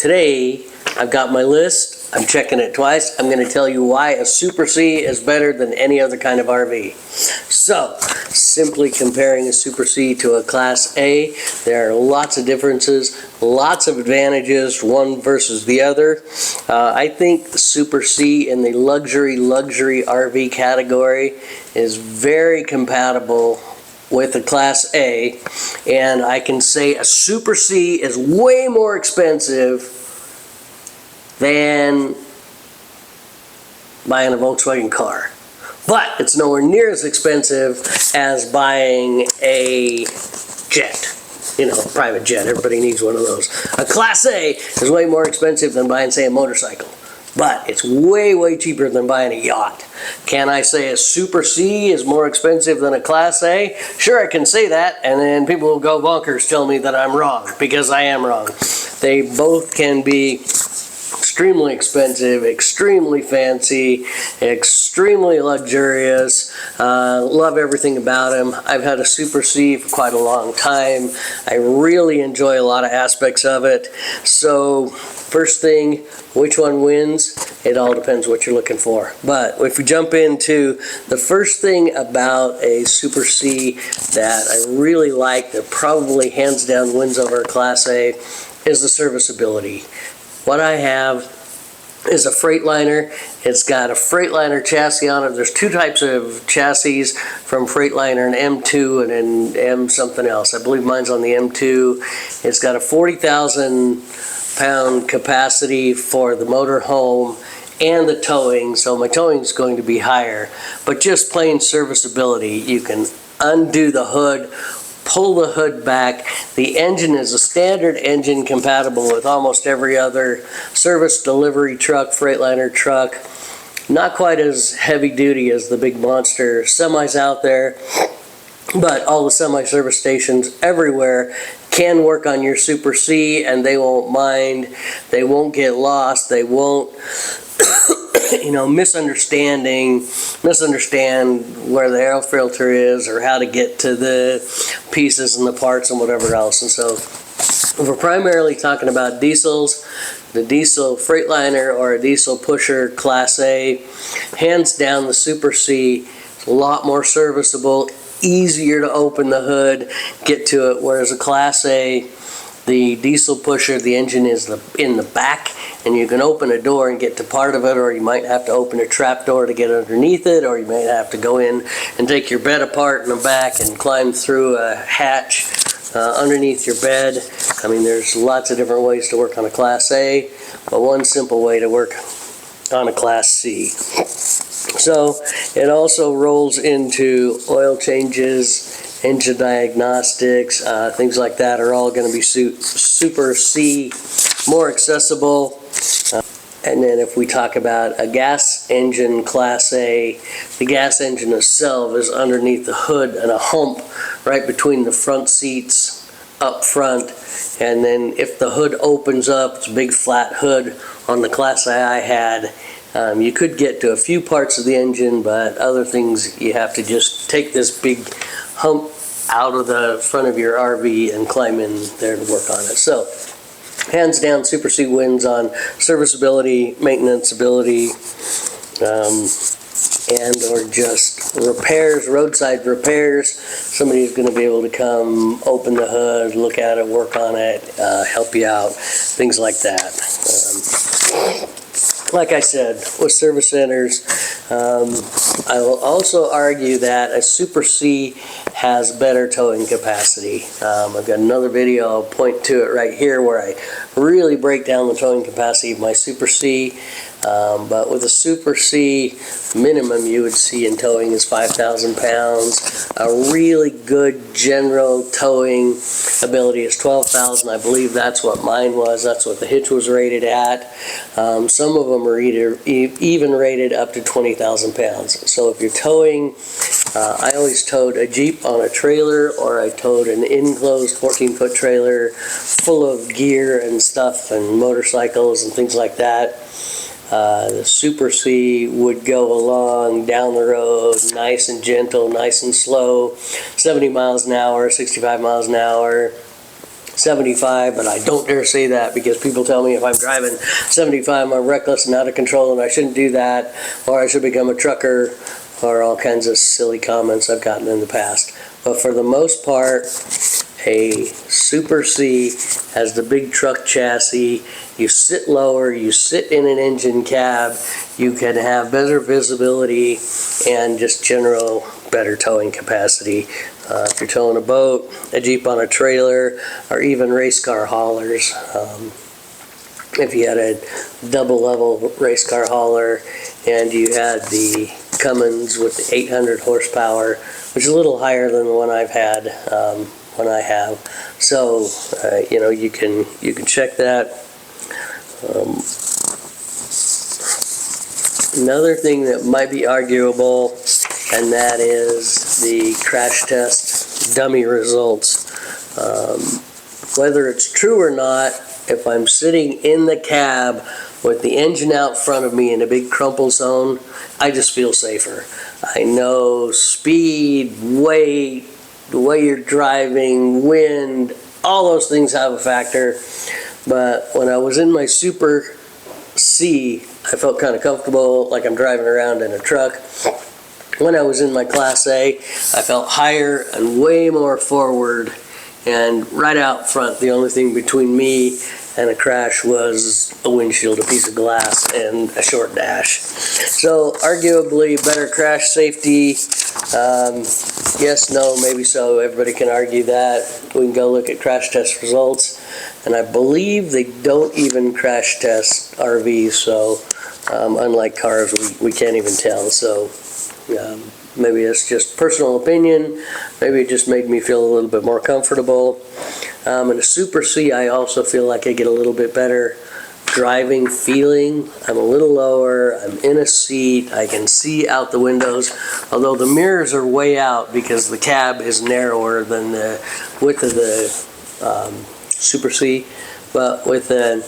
today I've got my list. I'm checking it twice. I'm going to tell you why a Super C is better than any other kind of RV. So, simply comparing a Super C to a Class A, there are lots of differences, lots of advantages, one versus the other. I think the Super C in the luxury RV category is very compatible with a Class A, and I can say a Super C is way more expensive than buying a Volkswagen car. But it's nowhere near as expensive as buying a jet. You know, private jet. Everybody needs one of those. A Class A is way more expensive than buying, say, a motorcycle. But it's way cheaper than buying a yacht. Can I say a Super C is more expensive than a Class A? Sure, I can say that, and then people will go bonkers telling me that I'm wrong, because I am wrong. They both can be extremely expensive, extremely fancy, extremely luxurious. Love everything about them. I've had a Super C for quite a long time. I really enjoy a lot of aspects of it. So, first thing, which one wins? It all depends what you're looking for. But if we jump into the first thing about a Super C that I really like, that probably hands down wins over a Class A, is the serviceability. What I have is a Freightliner. It's got a Freightliner chassis on it. There's two types of chassis from Freightliner, an M2 and an M something else. I believe mine's on the M2. It's got a 40,000 pound capacity for the motorhome and the towing, so my towing is going to be higher. But just plain serviceability, you can undo the hood, pull the hood back. The engine is a standard engine compatible with almost every other service delivery truck, Freightliner truck. Not quite as heavy duty as the big monster semis out there, but all the semi-service stations everywhere can work on your Super C, and they won't mind. They won't get lost. They won't misunderstand where the air filter is or how to get to the pieces and the parts and whatever else. And so if we're primarily talking about diesels, the diesel Freightliner or a diesel pusher Class A, hands down the Super C is a lot more serviceable, easier to open the hood, get to it, whereas a Class A, the diesel pusher, the engine is in the back, and you can open a door and get to part of it, or you might have to open a trap door to get underneath it, or you may have to go in and take your bed apart in the back and climb through a hatch underneath your bed. I mean, there's lots of different ways to work on a Class A, but one simple way to work on a Class C. So it also rolls into oil changes, engine diagnostics, things like that are all going to be Super C, more accessible. And then if we talk about a gas engine Class A, the gas engine itself is underneath the hood and a hump right between the front seats up front. And then if the hood opens up, it's a big flat hood on the Class A I had. You could get to a few parts of the engine, but other things you have to just take this big hump out of the front of your RV and climb in there to work on it. So, hands down, Super C wins on serviceability, maintenance ability, and or just repairs, roadside repairs. Somebody's going to be able to come, open the hood, look at it, work on it, help you out, things like that. Like I said, with service centers, I will also argue that a Super C has better towing capacity. I've got another video, I'll point to it right here, where I really break down the towing capacity of my Super C. But with a Super C, minimum you would see in towing is 5,000 pounds. A really good general towing ability is 12,000. I believe that's what mine was. That's what the hitch was rated at. Some of them are even rated up to 20,000 pounds. So if you're towing, I always towed a Jeep on a trailer, or I towed an enclosed 14-foot trailer full of gear and stuff and motorcycles and things like that. The Super C would go along down the road nice and gentle, nice and slow, 70 miles an hour, 65 miles an hour, 75, but I don't dare say that because people tell me if I'm driving 75, I'm reckless and out of control and I shouldn't do that, or I should become a trucker, or all kinds of silly comments I've gotten in the past. But for the most part, a Super C has the big truck chassis. You sit lower, you sit in an engine cab, you can have better visibility and just general better towing capacity. If you're towing a boat, a Jeep on a trailer, or even race car haulers. If you had a double level race car hauler and you had the Cummins with the 800 horsepower, which is a little higher than the one I've had, so you know, you can check that. Another thing that might be arguable, and that is the crash test dummy results. Whether it's true or not, if I'm sitting in the cab with the engine out front of me in a big crumple zone, I just feel safer. I know speed, weight, the way you're driving, wind, all those things have a factor. But when I was in my Super C, I felt kind of comfortable, like I'm driving around in a truck. When I was in my Class A, I felt higher and way more forward, and right out front, the only thing between me and a crash was a windshield, a piece of glass, and a short dash. So arguably better crash safety. Yes, no, maybe so. Everybody can argue that. We can go look at crash test results, and I believe they don't even crash test RVs, so unlike cars, we can't even tell. So maybe it's just personal opinion. Maybe it just made me feel a little bit more comfortable. In a Super C, I also feel like I get a little bit better driving feeling. I'm a little lower, I'm in a seat, I can see out the windows, although the mirrors are way out because the cab is narrower than the width of the Super C. But with the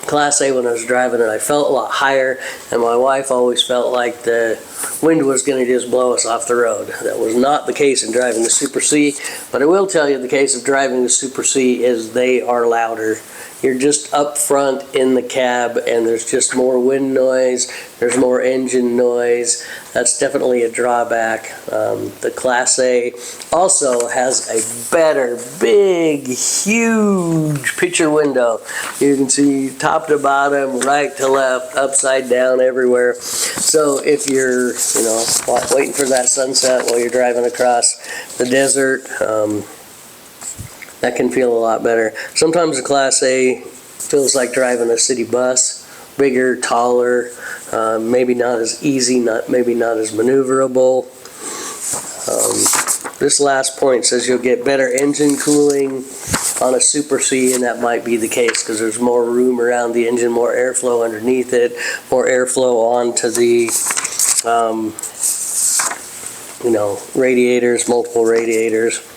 Class A, when I was driving it, I felt a lot higher, and my wife always felt like the wind was going to just blow us off the road. That was not the case in driving the Super C, but I will tell you the case of driving the Super C is they are louder. You're just up front in the cab, and there's just more wind noise, there's more engine noise. That's definitely a drawback. The Class A also has a better, big, huge picture window. You can see top to bottom, right to left, upside down, everywhere. So if you're, you know, waiting for that sunset while you're driving across the desert, that can feel a lot better. Sometimes the Class A feels like driving a city bus, bigger, taller, maybe not as easy, maybe not as maneuverable. This last point says you'll get better engine cooling on a Super C, and that might be the case because there's more room around the engine, more airflow underneath it, more airflow onto the you know, radiators, multiple radiators.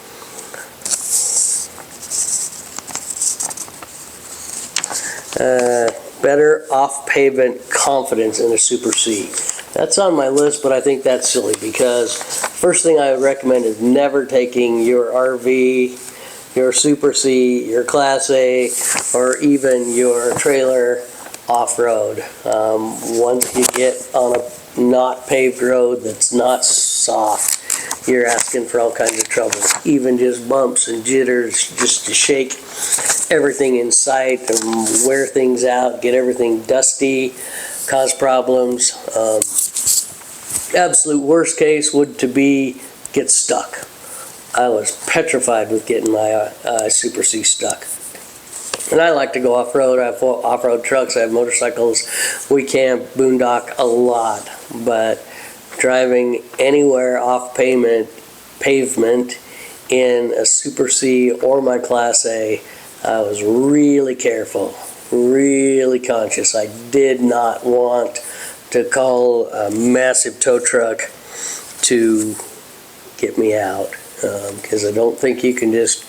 Better off-pavement confidence in a Super C. That's on my list, but I think that's silly because first thing I would recommend is never taking your RV, your Super C, your Class A, or even your trailer off-road. Once you get on a not paved road that's not soft, you're asking for all kinds of trouble. Even just bumps and jitters just to shake everything in sight and wear things out, get everything dusty, cause problems. Absolute worst case would to be get stuck. I was petrified with getting my Super C stuck. And I like to go off-road. I have off-road trucks, I have motorcycles. We camp, boondock a lot, but driving anywhere off pavement in a Super C or my Class A, I was really careful, really conscious. I did not want to call a massive tow truck to get me out because I don't think you can just,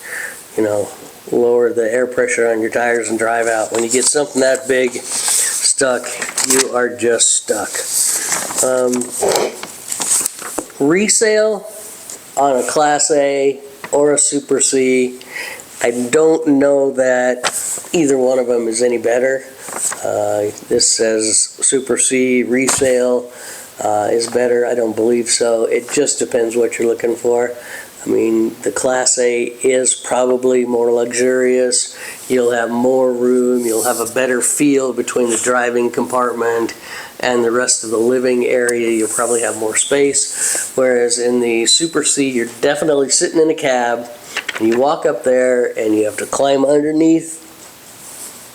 you know, lower the air pressure on your tires and drive out. When you get something that big stuck, you are just stuck. Resale on a Class A or a Super C I don't know that either one of them is any better. This says Super C resale is better. I don't believe so. It just depends what you're looking for. I mean, the Class A is probably more luxurious. You'll have more room. You'll have a better feel between the driving compartment and the rest of the living area. You'll probably have more space. Whereas in the Super C, you're definitely sitting in a cab. And you walk up there and you have to climb underneath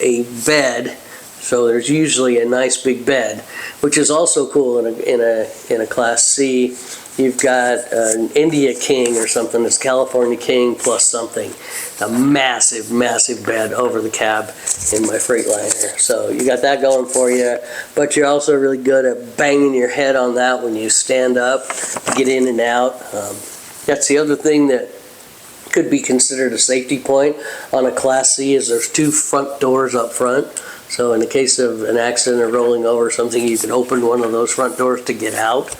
a bed. So there's usually a nice big bed, which is also cool in a Class C. You've got an India King or something. It's California King plus something. A massive, massive bed over the cab in my Freightliner. So you got that going for you, but you're also really good at banging your head on that when you stand up, get in and out. That's the other thing that could be considered a safety point on a Class C is there's two front doors up front. So in the case of an accident or rolling over something, you can open one of those front doors to get out.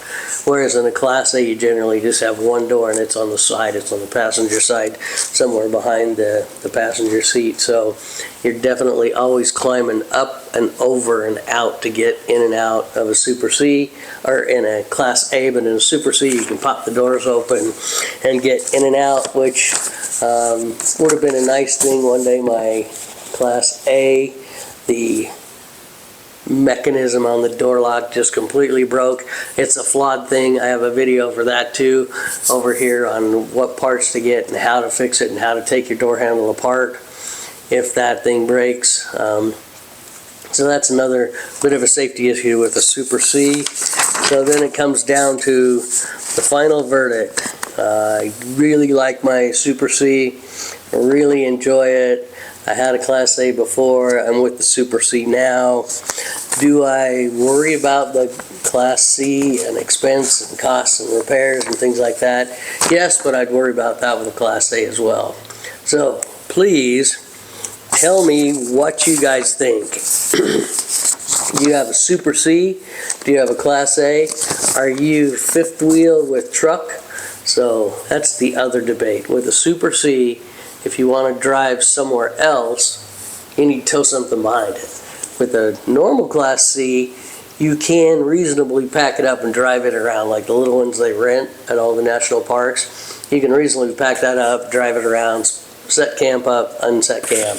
Whereas in a Class A, you generally just have one door and it's on the side, it's on the passenger side, somewhere behind the passenger seat. So you're definitely always climbing up and over and out to get in and out of a Super C, or in a Class A, but in a Super C, you can pop the doors open and get in and out, which would have been a nice thing. One day my Class A, the mechanism on the door lock just completely broke. It's a flawed thing. I have a video for that too over here on what parts to get and how to fix it and how to take your door handle apart if that thing breaks. So that's another bit of a safety issue with a Super C. So then it comes down to the final verdict. I really like my Super C. I really enjoy it. I had a Class A before. I'm with the Super C now. Do I worry about the Class C and expense and costs and repairs and things like that? Yes, but I'd worry about that with a Class A as well. So please tell me what you guys think. Do you have a Super C? Do you have a Class A? Are you fifth wheel with truck? So that's the other debate. With a Super C, if you want to drive somewhere else, you need to tow something behind it. With a normal Class C, you can reasonably pack it up and drive it around, like the little ones they rent at all the national parks. You can reasonably pack that up, drive it around, set camp up, unset camp.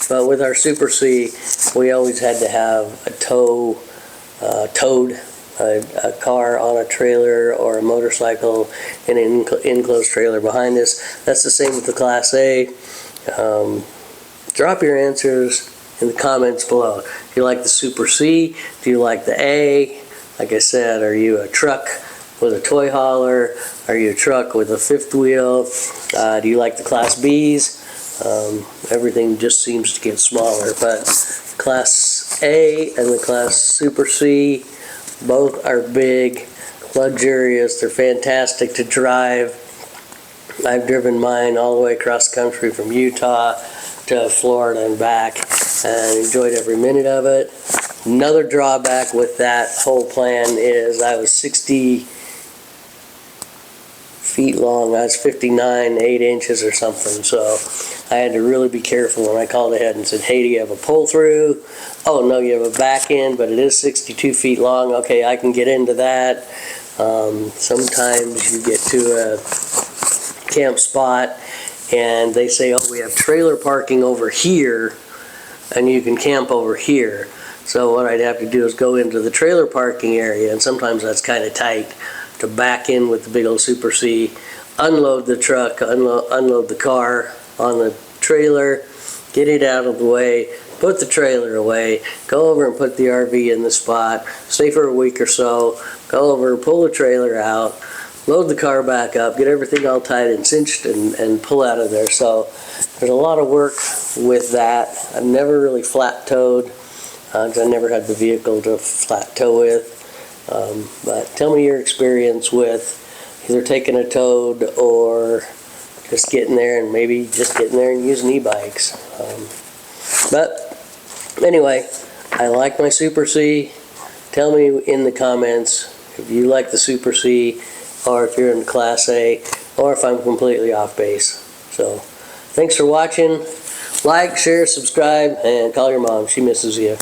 But with our Super C, we always had to have a towed a car on a trailer or a motorcycle in an enclosed trailer behind us. That's the same with the Class A. Drop your answers in the comments below. Do you like the Super C? Do you like the A? Like I said, are you a truck with a toy hauler? Are you a truck with a fifth wheel? Do you like the Class Bs? Everything just seems to get smaller, but Class A and the Class Super C, both are big, luxurious, they're fantastic to drive. I've driven mine all the way across the country from Utah to Florida and back and enjoyed every minute of it. Another drawback with that whole plan is I was 60 feet long. I was 59, 8 inches or something, so I had to really be careful when I called ahead and said, hey, do you have a pull-through? Oh, no, you have a back end, but it is 62 feet long. Okay, I can get into that. Sometimes you get to a camp spot and they say, oh, we have trailer parking over here and you can camp over here. So what I'd have to do is go into the trailer parking area, and sometimes that's kind of tight, to back in with the big old Super C, unload the truck, unload the car on the trailer, get it out of the way, put the trailer away, go over and put the RV in the spot, stay for a week or so, go over, pull the trailer out, load the car back up, get everything all tied and cinched and pull out of there. So there's a lot of work with that. I've never really flat towed, because I never had the vehicle to flat tow with. But tell me your experience with either taking a towed or just getting there, and maybe just getting there and using e-bikes. But anyway, I like my Super C. Tell me in the comments if you like the Super C, or if you're in Class A, or if I'm completely off base. So Thanks for watching. Like, share, subscribe, and call your mom. She misses you.